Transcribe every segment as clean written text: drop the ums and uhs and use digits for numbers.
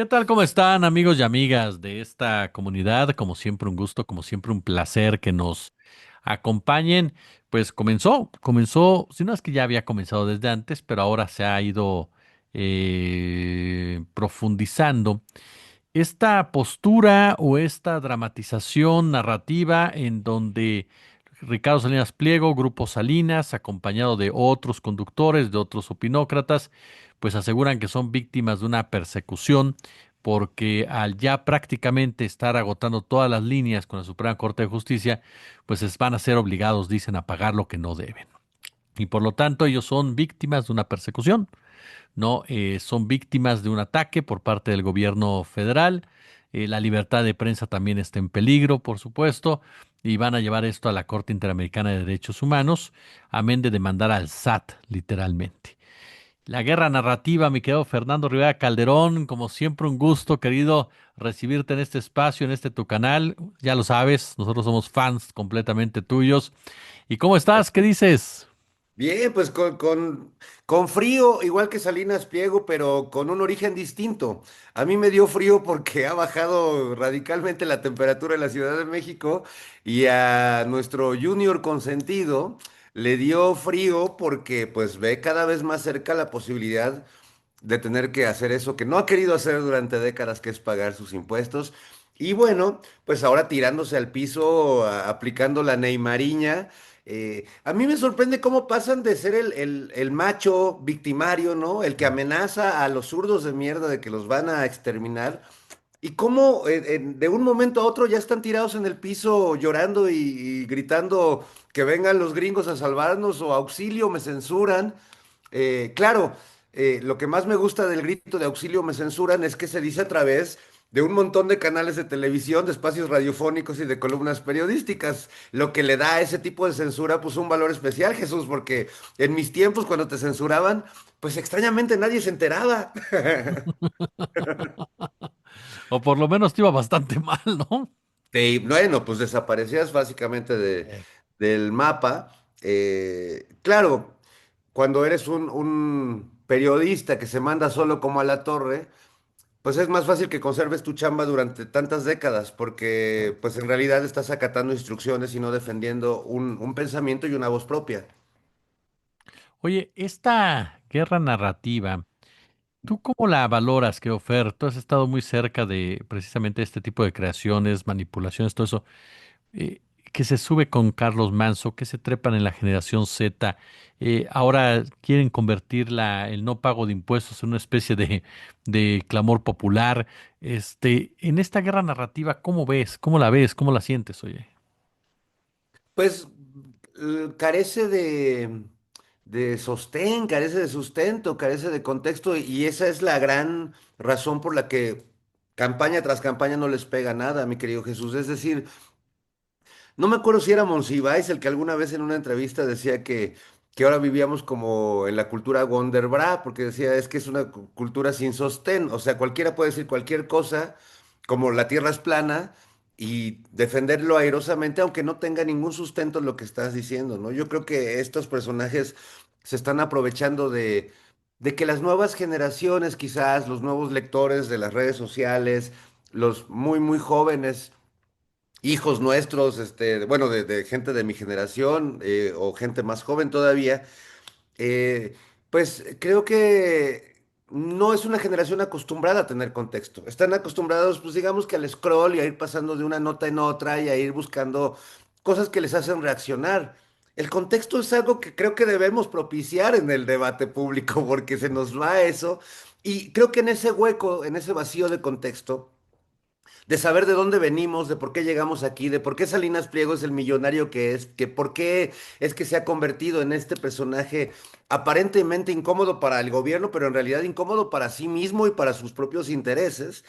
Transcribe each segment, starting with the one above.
¿Qué tal? ¿Cómo están, amigos y amigas de esta comunidad? Como siempre, un gusto, como siempre, un placer que nos acompañen. Pues comenzó, si no es que ya había comenzado desde antes, pero ahora se ha ido profundizando esta postura o esta dramatización narrativa en donde Ricardo Salinas Pliego, Grupo Salinas, acompañado de otros conductores, de otros opinócratas, pues aseguran que son víctimas de una persecución porque al ya prácticamente estar agotando todas las líneas con la Suprema Corte de Justicia, pues van a ser obligados, dicen, a pagar lo que no deben. Y por lo tanto ellos son víctimas de una persecución, ¿no? Son víctimas de un ataque por parte del gobierno federal. La libertad de prensa también está en peligro, por supuesto, y van a llevar esto a la Corte Interamericana de Derechos Humanos, amén de demandar al SAT, literalmente. La guerra narrativa, mi querido Fernando Rivera Calderón, como siempre un gusto, querido, recibirte en este espacio, en este tu canal. Ya lo sabes, nosotros somos fans completamente tuyos. ¿Y cómo estás? ¿Qué dices? Bien, pues con frío, igual que Salinas Pliego, pero con un origen distinto. A mí me dio frío porque ha bajado radicalmente la temperatura en la Ciudad de México y a nuestro junior consentido le dio frío porque pues ve cada vez más cerca la posibilidad de tener que hacer eso que no ha querido hacer durante décadas, que es pagar sus impuestos. Y bueno, pues ahora tirándose al piso, aplicando la Neymariña. A mí me sorprende cómo pasan de ser el macho victimario, ¿no? El que amenaza a los zurdos de mierda de que los van a exterminar. Y cómo de un momento a otro ya están tirados en el piso llorando y gritando que vengan los gringos a salvarnos o auxilio, me censuran. Claro, lo que más me gusta del grito de auxilio me censuran es que se dice a través de un montón de canales de televisión, de espacios radiofónicos y de columnas periodísticas, lo que le da a ese tipo de censura pues un valor especial, Jesús, porque en mis tiempos cuando te censuraban, pues extrañamente nadie se enteraba. O por lo menos te iba bastante mal, ¿no? Bueno, pues desaparecías básicamente Eh, del mapa. Claro, cuando eres un periodista que se manda solo como a la torre, pues es más fácil que conserves tu chamba durante tantas décadas, porque pues en realidad estás acatando instrucciones y no defendiendo un pensamiento y una voz propia. Oye, esta guerra narrativa, ¿tú cómo la valoras, que Tú has estado muy cerca de precisamente este tipo de creaciones, manipulaciones, todo eso, eh, que se sube con Carlos Manso, que se trepan en la generación Z, ahora quieren convertir el no pago de impuestos en una especie de clamor popular. En esta guerra narrativa, ¿cómo ves? ¿Cómo la ves? ¿Cómo la sientes, oye? Pues carece de sostén, carece de sustento, carece de contexto y esa es la gran razón por la que campaña tras campaña no les pega nada, mi querido Jesús. Es decir, no me acuerdo si era Monsiváis el que alguna vez en una entrevista decía que ahora vivíamos como en la cultura Wonderbra, porque decía es que es una cultura sin sostén, o sea, cualquiera puede decir cualquier cosa, como la tierra es plana, y defenderlo airosamente, aunque no tenga ningún sustento en lo que estás diciendo, ¿no? Yo creo que estos personajes se están aprovechando de que las nuevas generaciones, quizás los nuevos lectores de las redes sociales, los muy, muy jóvenes, hijos nuestros, bueno, de gente de mi generación o gente más joven todavía, eh, pues creo que no es una generación acostumbrada a tener contexto. Están acostumbrados, pues digamos que al scroll y a ir pasando de una nota en otra y a ir buscando cosas que les hacen reaccionar. El contexto es algo que creo que debemos propiciar en el debate público porque se nos va eso. Y creo que en ese hueco, en ese vacío de contexto, de saber de dónde venimos, de por qué llegamos aquí, de por qué Salinas Pliego es el millonario que es, que por qué es que se ha convertido en este personaje aparentemente incómodo para el gobierno, pero en realidad incómodo para sí mismo y para sus propios intereses.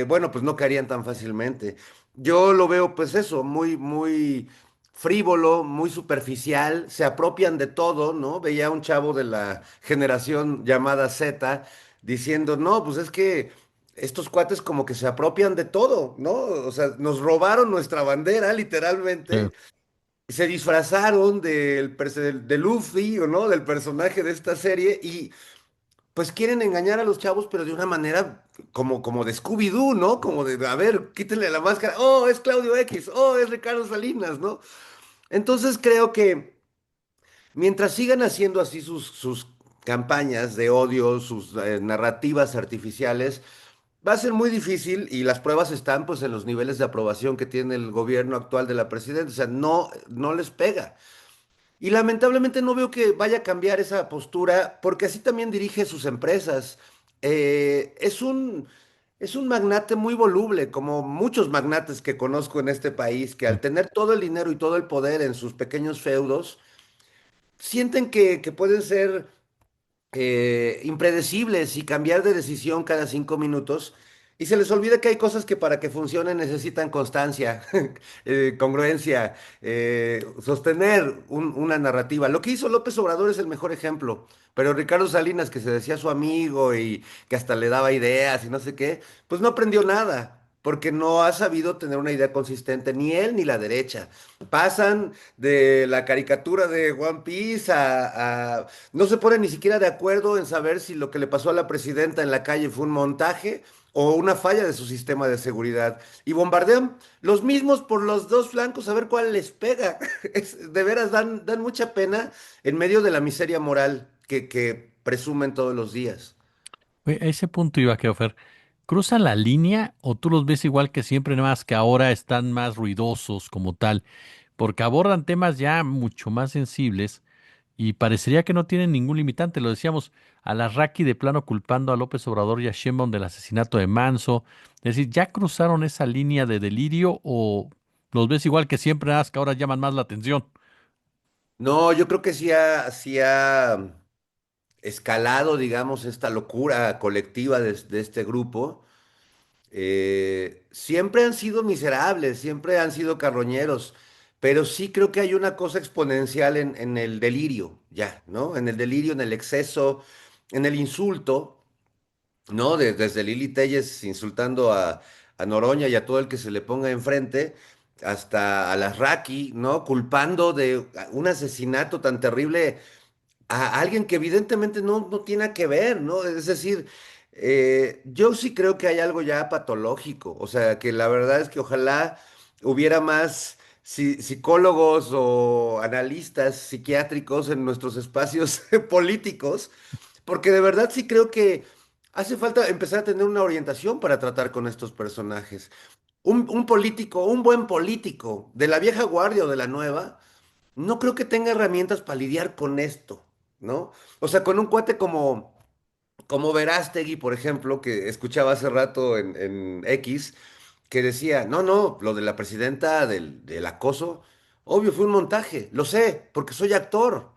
Bueno, pues no caerían tan fácilmente. Yo lo veo, pues eso, muy, muy frívolo, muy superficial, se apropian de todo, ¿no? Veía a un chavo de la generación llamada Z diciendo, no, pues es que estos cuates como que se apropian de todo, ¿no? O sea, nos robaron nuestra bandera, Sí. literalmente, se disfrazaron del Luffy, ¿o no? Del personaje de esta serie y pues quieren engañar a los chavos, pero de una manera como de Scooby-Doo, ¿no? Como de, a ver, quítenle la máscara. Oh, es Claudio X. Oh, es Ricardo Salinas, ¿no? Entonces creo que mientras sigan haciendo así sus campañas de odio, sus narrativas artificiales, va a ser muy difícil y las pruebas están pues en los niveles de aprobación que tiene el gobierno actual de la presidenta. O sea, no les pega. Y lamentablemente no veo que vaya a cambiar esa postura, porque así también dirige sus empresas. Es un magnate muy voluble, como muchos magnates que conozco en este país, que Sí. al tener todo el dinero y todo el poder en sus pequeños feudos, sienten que pueden ser impredecibles y cambiar de decisión cada 5 minutos. Y se les olvida que hay cosas que para que funcionen necesitan constancia, congruencia, sostener una narrativa. Lo que hizo López Obrador es el mejor ejemplo, pero Ricardo Salinas, que se decía su amigo y que hasta le daba ideas y no sé qué, pues no aprendió nada. Porque no ha sabido tener una idea consistente, ni él ni la derecha. Pasan de la caricatura de One Piece no se ponen ni siquiera de acuerdo en saber si lo que le pasó a la presidenta en la calle fue un montaje o una falla de su sistema de seguridad. Y bombardean los mismos por los dos flancos a ver cuál les pega. De veras, dan mucha pena en medio de la miseria moral que presumen todos los días. Oye, a ese punto iba, Fer. ¿Cruzan la línea o tú los ves igual que siempre, nada más que ahora están más ruidosos como tal? Porque abordan temas ya mucho más sensibles y parecería que no tienen ningún limitante. Lo decíamos, a la Raki de plano culpando a López Obrador y a Sheinbaum del asesinato de Manso. Es decir, ¿ya cruzaron esa línea de delirio o los ves igual que siempre, nada más que ahora llaman más la atención? No, yo creo que sí ha escalado, digamos, esta locura colectiva de este grupo. Siempre han sido miserables, siempre han sido carroñeros, pero sí creo que hay una cosa exponencial en el delirio, ya, ¿no? En el delirio, en el exceso, en el insulto, ¿no? Desde Lili Telles insultando a Noroña y a todo el que se le ponga enfrente, hasta a las Raki, ¿no? Culpando de un asesinato tan terrible a alguien que evidentemente no tiene que ver, ¿no? Es decir, yo sí creo que hay algo ya patológico, o sea, que la verdad es que ojalá hubiera más psicólogos o analistas psiquiátricos en nuestros espacios políticos, porque de verdad sí creo que hace falta empezar a tener una orientación para tratar con estos personajes. Un político, un buen político de la vieja guardia o de la nueva no creo que tenga herramientas para lidiar con esto, ¿no? O sea, con un cuate como Verástegui, por ejemplo, que escuchaba hace rato en X, que decía, no, lo de la presidenta del acoso, obvio, fue un montaje, lo sé, porque soy actor,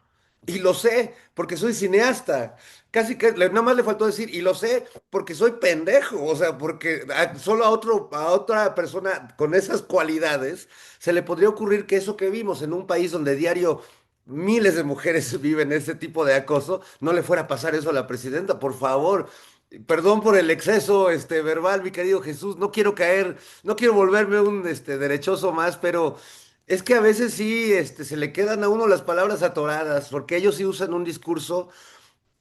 y lo sé, porque soy cineasta. Casi que nada más le faltó decir, y lo sé, porque soy pendejo, o sea, porque solo a otra persona con esas cualidades se le podría ocurrir que eso que vimos en un país donde diario miles de mujeres viven ese tipo de acoso, no le fuera a pasar eso a la presidenta, por favor. Perdón por el exceso verbal, mi querido Jesús. No quiero caer, no quiero volverme un derechoso más, pero es que a veces sí se le quedan a uno las palabras atoradas, porque ellos sí usan un discurso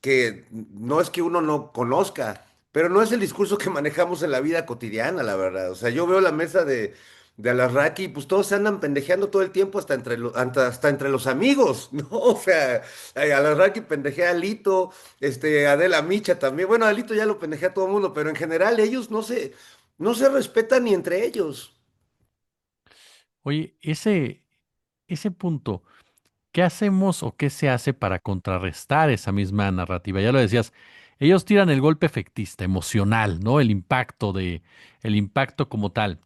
que no es que uno no conozca, pero no es el discurso que manejamos en la vida cotidiana, la verdad. O sea, yo veo la mesa de Alarraqui y pues todos se andan pendejeando todo el tiempo hasta entre los amigos, ¿no? O sea, Alarraqui pendejea a Lito, Adela Micha también. Bueno, a Lito ya lo pendejea a todo el mundo, pero en general ellos no se respetan ni entre ellos. Oye, ese punto. ¿Qué hacemos o qué se hace para contrarrestar esa misma narrativa? Ya lo decías, ellos tiran el golpe efectista, emocional, ¿no? El impacto como tal.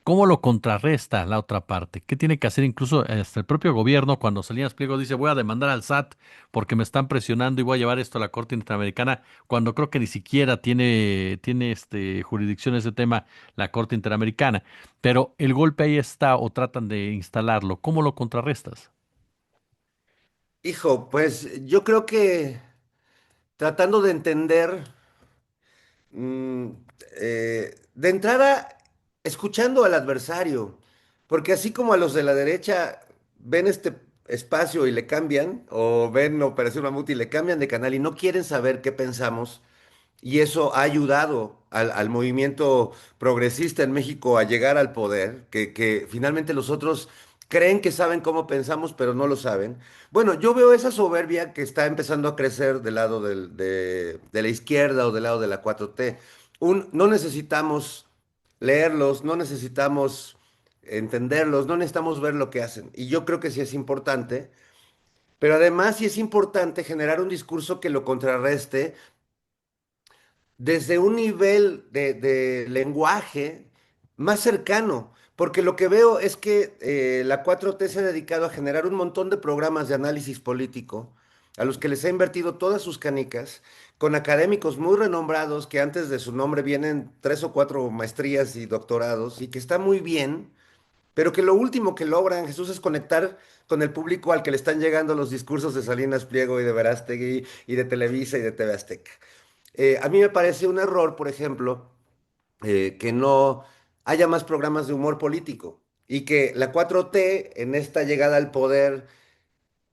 ¿Cómo lo contrarresta la otra parte? ¿Qué tiene que hacer incluso hasta el propio gobierno cuando Salinas Pliego dice voy a demandar al SAT porque me están presionando y voy a llevar esto a la Corte Interamericana cuando creo que ni siquiera tiene jurisdicción ese tema la Corte Interamericana? Pero el golpe ahí está o tratan de instalarlo. ¿Cómo lo contrarrestas? Hijo, pues yo creo que tratando de entender. Mm, de entrada, escuchando al adversario, porque así como a los de la derecha ven espacio y le cambian, o ven Operación Mamut y le cambian de canal y no quieren saber qué pensamos. Y eso ha ayudado al movimiento progresista en México a llegar al poder, que finalmente los otros creen que saben cómo pensamos, pero no lo saben. Bueno, yo veo esa soberbia que está empezando a crecer del lado de la izquierda o del lado de la 4T. No necesitamos leerlos, no necesitamos entenderlos, no necesitamos ver lo que hacen. Y yo creo que sí es importante, pero además sí es importante generar un discurso que lo contrarreste desde un nivel de lenguaje más cercano, porque lo que veo es que la 4T se ha dedicado a generar un montón de programas de análisis político, a los que les ha invertido todas sus canicas, con académicos muy renombrados, que antes de su nombre vienen tres o cuatro maestrías y doctorados, y que está muy bien, pero que lo último que logran, Jesús, es conectar con el público al que le están llegando los discursos de Salinas Pliego y de Verástegui y de Televisa y de TV Azteca. A mí me parece un error, por ejemplo, que no haya más programas de humor político y que la 4T en esta llegada al poder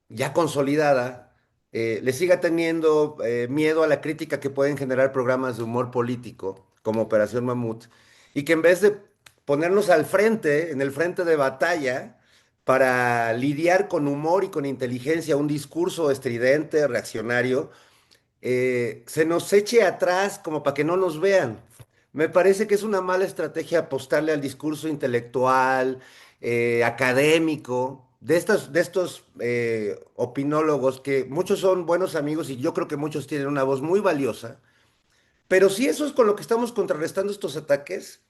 ya consolidada, le siga teniendo miedo a la crítica que pueden generar programas de humor político, como Operación Mamut, y que en vez de ponernos al frente, en el frente de batalla, para lidiar con humor y con inteligencia, un discurso estridente, reaccionario, se nos eche atrás como para que no nos vean. Me parece que es una mala estrategia apostarle al discurso intelectual, académico, de estos opinólogos que muchos son buenos amigos y yo creo que muchos tienen una voz muy valiosa. Pero si eso es con lo que estamos contrarrestando estos ataques,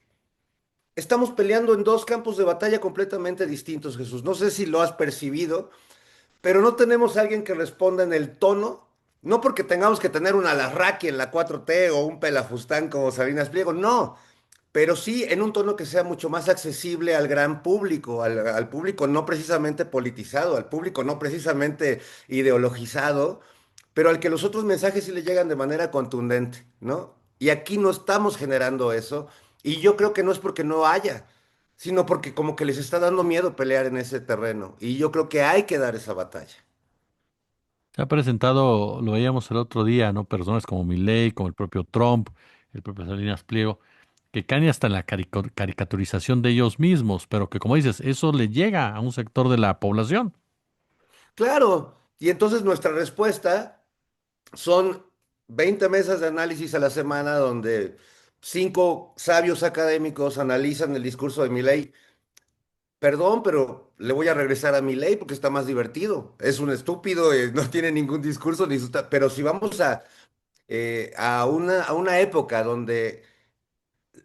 estamos peleando en dos campos de batalla completamente distintos, Jesús. No sé si lo has percibido, pero no tenemos a alguien que responda en el tono, no porque tengamos que tener un Alarraqui en la 4T o un Pelafustán como Sabinas Pliego, no, pero sí en un tono que sea mucho más accesible al gran público, al público no precisamente politizado, al público no precisamente ideologizado, pero al que los otros mensajes sí le llegan de manera contundente, ¿no? Y aquí no estamos generando eso, y yo creo que no es porque no haya, sino porque como que les está dando miedo pelear en ese terreno, y yo creo que hay que dar esa batalla. Se ha presentado, lo veíamos el otro día, ¿no? Personas como Milei, como el propio Trump, el propio Salinas Pliego, que caen hasta en la caricaturización de ellos mismos, pero que como dices, eso le llega a un sector de la población. Claro, y entonces nuestra respuesta son 20 mesas de análisis a la semana donde cinco sabios académicos analizan el discurso de Milei. Perdón, pero le voy a regresar a Milei porque está más divertido. Es un estúpido, no tiene ningún discurso, pero si vamos a una época donde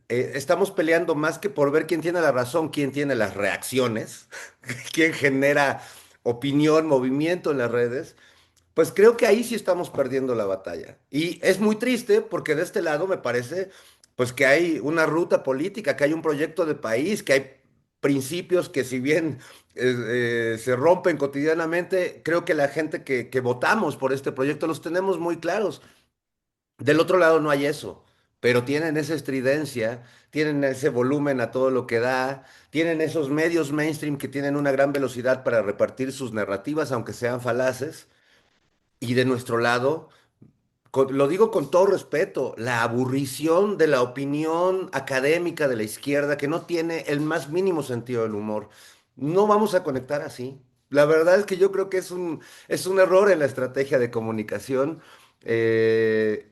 estamos peleando más que por ver quién tiene la razón, quién tiene las reacciones, quién genera opinión, movimiento en las redes. Pues creo que ahí sí estamos perdiendo la batalla. Y es muy triste porque de este lado me parece pues que hay una ruta política, que hay un proyecto de país, que hay principios que si bien se rompen cotidianamente, creo que la gente que votamos por este proyecto los tenemos muy claros. Del otro lado no hay eso, pero tienen esa estridencia, tienen ese volumen a todo lo que da, tienen esos medios mainstream que tienen una gran velocidad para repartir sus narrativas, aunque sean falaces. Y de nuestro lado, lo digo con todo respeto, la aburrición de la opinión académica de la izquierda que no tiene el más mínimo sentido del humor. No vamos a conectar así. La verdad es que yo creo que es un error en la estrategia de comunicación. eh,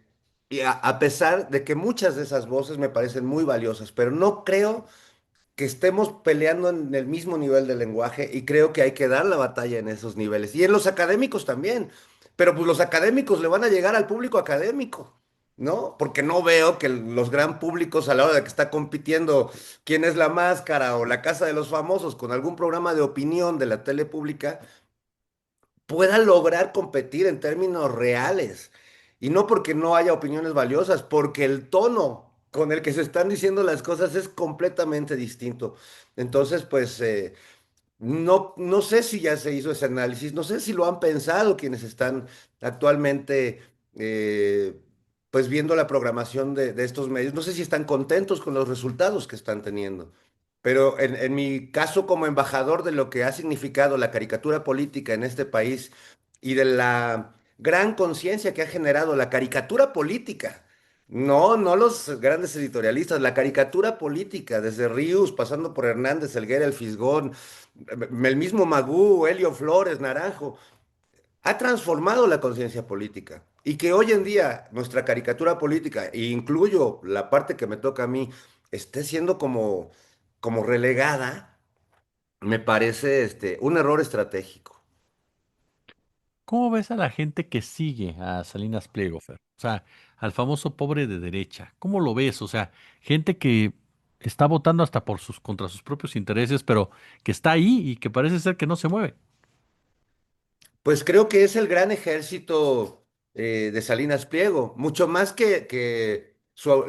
y a pesar de que muchas de esas voces me parecen muy valiosas, pero no creo que estemos peleando en el mismo nivel de lenguaje y creo que hay que dar la batalla en esos niveles. Y en los académicos también. Pero pues los académicos le van a llegar al público académico, ¿no? Porque no veo que los gran públicos a la hora de que está compitiendo quién es la máscara o la casa de los famosos con algún programa de opinión de la tele pública, pueda lograr competir en términos reales. Y no porque no haya opiniones valiosas, porque el tono con el que se están diciendo las cosas es completamente distinto. Entonces, pues, no sé si ya se hizo ese análisis, no sé si lo han pensado quienes están actualmente, pues, viendo la programación de estos medios, no sé si están contentos con los resultados que están teniendo. Pero en mi caso como embajador de lo que ha significado la caricatura política en este país y de la gran conciencia que ha generado la caricatura política, no los grandes editorialistas, la caricatura política, desde Ríos, pasando por Hernández, Helguera, El Fisgón, el mismo Magú, Helio Flores, Naranjo, ha transformado la conciencia política. Y que hoy en día nuestra caricatura política, e incluyo la parte que me toca a mí, esté siendo como relegada, me parece un error estratégico. ¿Cómo ves a la gente que sigue a Salinas Pliego, Fer? O sea, al famoso pobre de derecha. ¿Cómo lo ves? O sea, gente que está votando hasta contra sus propios intereses, pero que está ahí y que parece ser que no se mueve. Pues creo que es el gran ejército de Salinas Pliego, mucho más que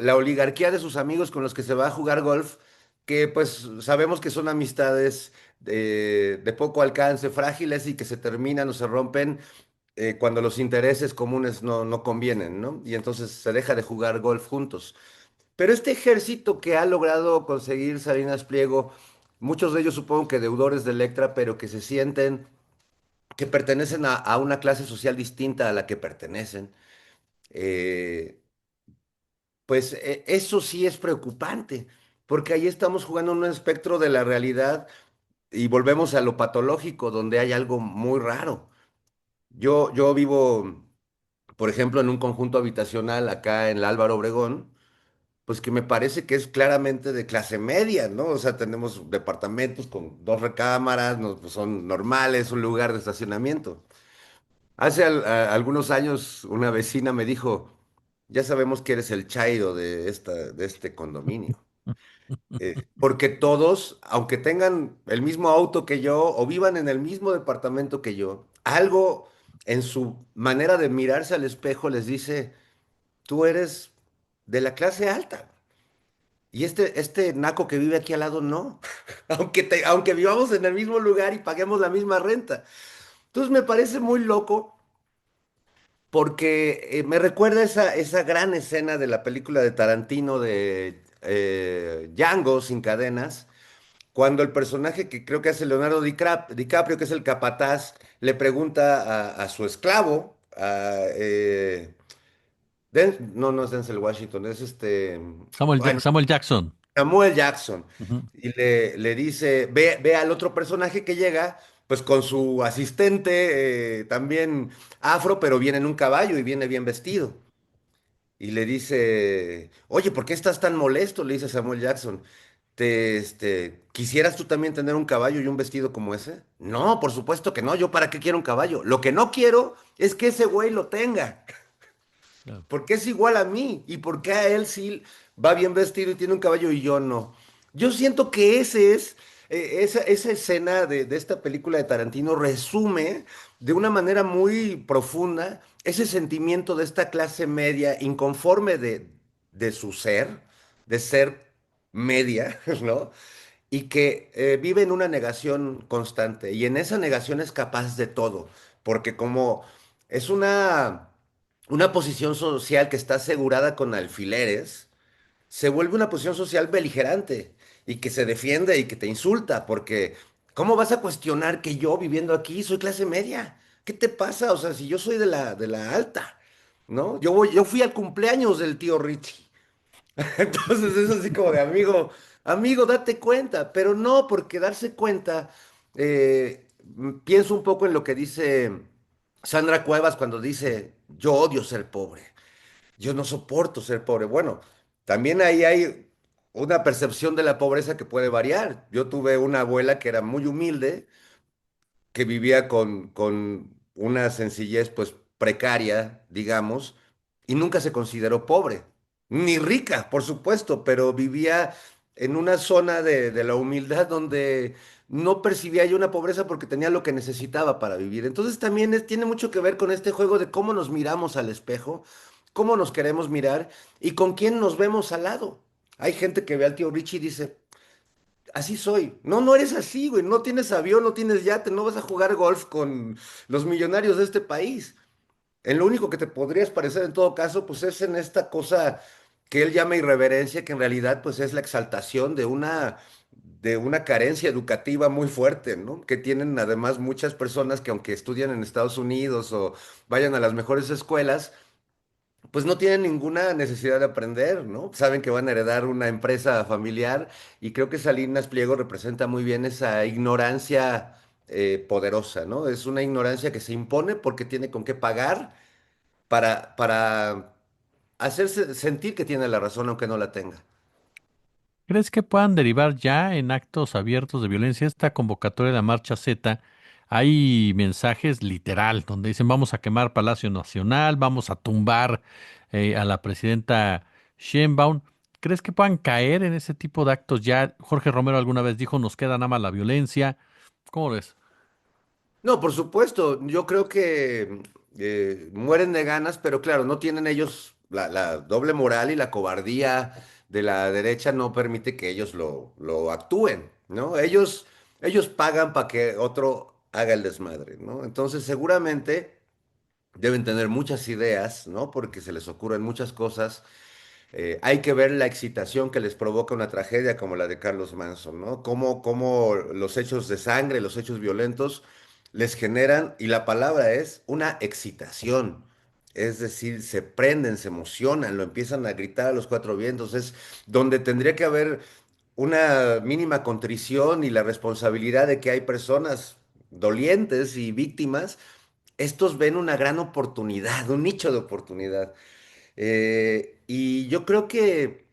la oligarquía de sus amigos con los que se va a jugar golf, que pues sabemos que son amistades de poco alcance, frágiles y que se terminan o se rompen cuando los intereses comunes no convienen, ¿no? Y entonces se deja de jugar golf juntos. Pero este ejército que ha logrado conseguir Salinas Pliego, muchos de ellos supongo que deudores de Electra, pero que se sienten que pertenecen a una clase social distinta a la que pertenecen, eh, pues eso sí es preocupante, porque ahí estamos jugando en un espectro de la realidad y volvemos a lo patológico, donde hay algo muy raro. Yo vivo, por ejemplo, en un conjunto habitacional acá en la Álvaro Obregón, pues que me parece que es claramente de clase media, ¿no? O sea, tenemos departamentos con dos recámaras, no, pues son normales, un lugar de estacionamiento. Hace algunos años una vecina me dijo, ya sabemos que eres el chairo de este condominio. Porque todos, aunque tengan el mismo auto que yo o vivan en el mismo departamento que yo, algo en su manera de mirarse al espejo les dice, tú eres de la clase alta. Y este naco que vive aquí al lado no, aunque vivamos en el mismo lugar y paguemos la misma renta. Entonces me parece muy loco porque me recuerda esa gran escena de la película de Tarantino de Django sin cadenas, cuando el personaje que creo que hace Leonardo DiCaprio, que es el capataz, le pregunta a su esclavo, no es Denzel Washington, es bueno, Samuel Jackson. Samuel Jackson, Ujú. y le dice, ve al otro personaje que llega, pues con su asistente también afro, pero viene en un caballo y viene bien vestido. Y le dice, oye, ¿por qué estás tan molesto? Le dice Samuel Jackson. ¿Quisieras tú también tener un caballo y un vestido como ese? No, por supuesto que no. ¿Yo para qué quiero un caballo? Lo que no quiero es que ese güey lo tenga, Claro. porque es igual a mí. ¿Y por qué a él sí va bien vestido y tiene un caballo y yo no? Yo siento que esa escena de esta película de Tarantino resume de una manera muy profunda ese sentimiento de esta clase media inconforme de su ser, de ser media, ¿no? Y que vive en una negación constante y en esa negación es capaz de todo, porque como es una posición social que está asegurada con alfileres, se vuelve una posición social beligerante y que se defiende y que te insulta, porque ¿cómo vas a cuestionar que yo viviendo aquí soy clase media? ¿Qué te pasa? O sea, si yo soy de la alta, ¿no? Yo fui al cumpleaños del tío Richie. Entonces es así como de amigo, date cuenta, pero no, porque darse cuenta, pienso un poco en lo que dice Sandra Cuevas cuando dice, yo odio ser pobre, yo no soporto ser pobre. Bueno, también ahí hay una percepción de la pobreza que puede variar. Yo tuve una abuela que era muy humilde, que vivía con una sencillez pues precaria, digamos, y nunca se consideró pobre, ni rica, por supuesto, pero vivía en una zona de la humildad donde no percibía yo una pobreza porque tenía lo que necesitaba para vivir. Entonces también tiene mucho que ver con este juego de cómo nos miramos al espejo, cómo nos queremos mirar y con quién nos vemos al lado. Hay gente que ve al tío Richie y dice, así soy. No, no eres así, güey. No tienes avión, no tienes yate, no vas a jugar golf con los millonarios de este país. En lo único que te podrías parecer en todo caso, pues es en esta cosa que él llama irreverencia, que en realidad pues es la exaltación de una carencia educativa muy fuerte, ¿no? Que tienen además muchas personas que aunque estudian en Estados Unidos o vayan a las mejores escuelas, pues no tienen ninguna necesidad de aprender, ¿no? Saben que van a heredar una empresa familiar y creo que Salinas Pliego representa muy bien esa ignorancia poderosa, ¿no? Es una ignorancia que se impone porque tiene con qué pagar para hacerse sentir que tiene la razón aunque no la tenga. ¿Crees que puedan derivar ya en actos abiertos de violencia? Esta convocatoria de la Marcha Z, hay mensajes literal donde dicen vamos a quemar Palacio Nacional, vamos a tumbar a la presidenta Sheinbaum. ¿Crees que puedan caer en ese tipo de actos ya? Jorge Romero alguna vez dijo nos queda nada más la violencia. ¿Cómo lo ves? No, por supuesto, yo creo que mueren de ganas, pero claro, no tienen ellos la doble moral y la cobardía de la derecha no permite que ellos lo actúen, ¿no? Ellos pagan para que otro haga el desmadre, ¿no? Entonces seguramente deben tener muchas ideas, ¿no? Porque se les ocurren muchas cosas. Hay que ver la excitación que les provoca una tragedia como la de Carlos Manson, ¿no? Cómo los hechos de sangre, los hechos violentos les generan, y la palabra es una excitación. Es decir, se prenden, se emocionan, lo empiezan a gritar a los cuatro vientos. Es donde tendría que haber una mínima contrición y la responsabilidad de que hay personas dolientes y víctimas. Estos ven una gran oportunidad, un nicho de oportunidad. Y yo creo que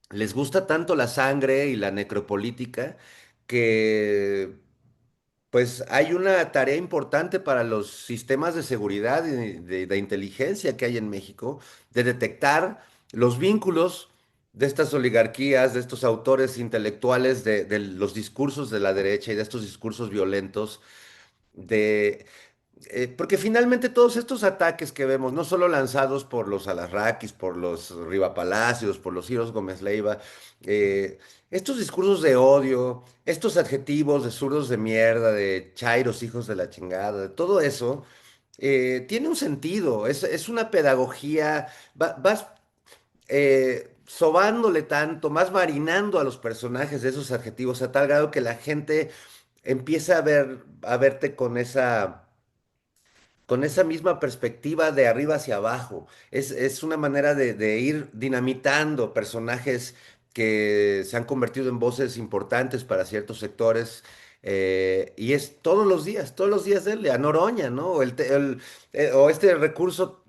les gusta tanto la sangre y la necropolítica que pues hay una tarea importante para los sistemas de seguridad y de inteligencia que hay en México, de detectar los vínculos de estas oligarquías, de estos autores intelectuales de los discursos de la derecha y de estos discursos violentos, de porque finalmente todos estos ataques que vemos, no solo lanzados por los Alarraquis, por los Riva Palacios, por los Ciro Gómez Leiva, eh, estos discursos de odio, estos adjetivos de zurdos de mierda, de chairos, hijos de la chingada, de todo eso, tiene un sentido, es una pedagogía, vas sobándole tanto, más marinando a los personajes de esos adjetivos a tal grado que la gente empieza a verte con esa misma perspectiva de arriba hacia abajo. Es una manera de ir dinamitando personajes que se han convertido en voces importantes para ciertos sectores. Y es todos los días de a Noroña, ¿no? O este recurso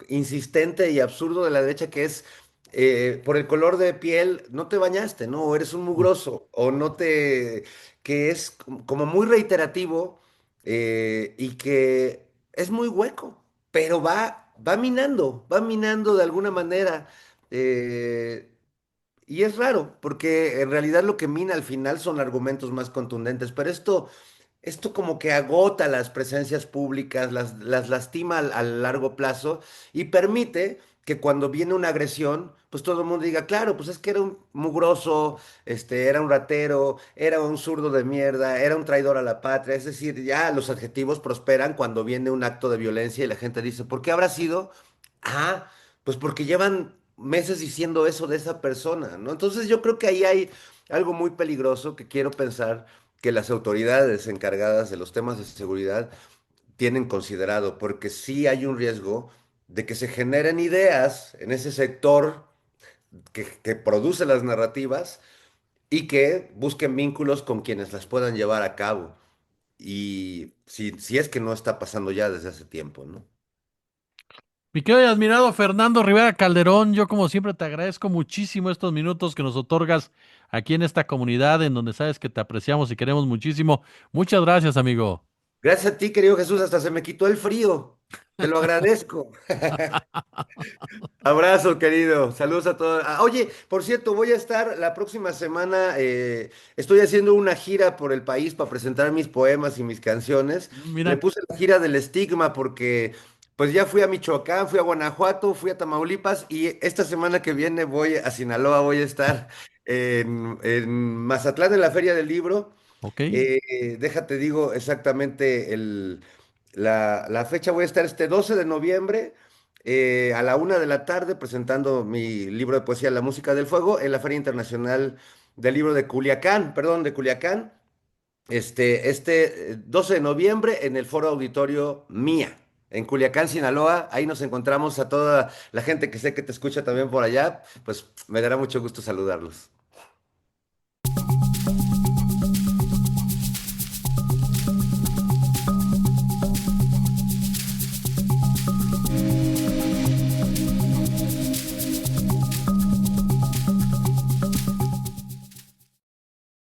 insistente y absurdo de la derecha que es por el color de piel, no te bañaste, ¿no? O eres un mugroso, o no te, que es como muy reiterativo y que es muy hueco, pero va minando de alguna manera. eh, y es raro, porque en realidad lo que mina al final son argumentos más contundentes, pero esto como que agota las presencias públicas, las lastima a largo plazo y permite que cuando viene una agresión, pues todo el mundo diga, claro, pues es que era un mugroso, era un ratero, era un zurdo de mierda, era un traidor a la patria. Es decir, ya los adjetivos prosperan cuando viene un acto de violencia y la gente dice, ¿por qué habrá sido? Ah, pues porque llevan meses diciendo eso de esa persona, ¿no? Entonces yo creo que ahí hay algo muy peligroso que quiero pensar que las autoridades encargadas de los temas de seguridad tienen considerado, porque sí hay un riesgo de que se generen ideas en ese sector que produce las narrativas y que busquen vínculos con quienes las puedan llevar a cabo. Y si es que no está pasando ya desde hace tiempo, ¿no? Mi querido y admirado Fernando Rivera Calderón, yo como siempre te agradezco muchísimo estos minutos que nos otorgas aquí en esta comunidad en donde sabes que te apreciamos y queremos muchísimo. Muchas gracias, amigo. Gracias a ti, querido Jesús, hasta se me quitó el frío. Te lo agradezco. Abrazo, querido. Saludos a todos. Ah, oye, por cierto, voy a estar la próxima semana. Estoy haciendo una gira por el país para presentar mis poemas y mis canciones. Le Mira, puse la gira del estigma porque, pues ya fui a Michoacán, fui a Guanajuato, fui a Tamaulipas y esta semana que viene voy a Sinaloa. Voy a estar en Mazatlán en la Feria del Libro. ok. Déjate digo exactamente la fecha. Voy a estar este 12 de noviembre a la 1 de la tarde presentando mi libro de poesía La Música del Fuego en la Feria Internacional del libro de Culiacán, perdón, de Culiacán, 12 de noviembre en el Foro Auditorio Mía, en Culiacán, Sinaloa. Ahí nos encontramos a toda la gente que sé que te escucha también por allá. Pues me dará mucho gusto saludarlos.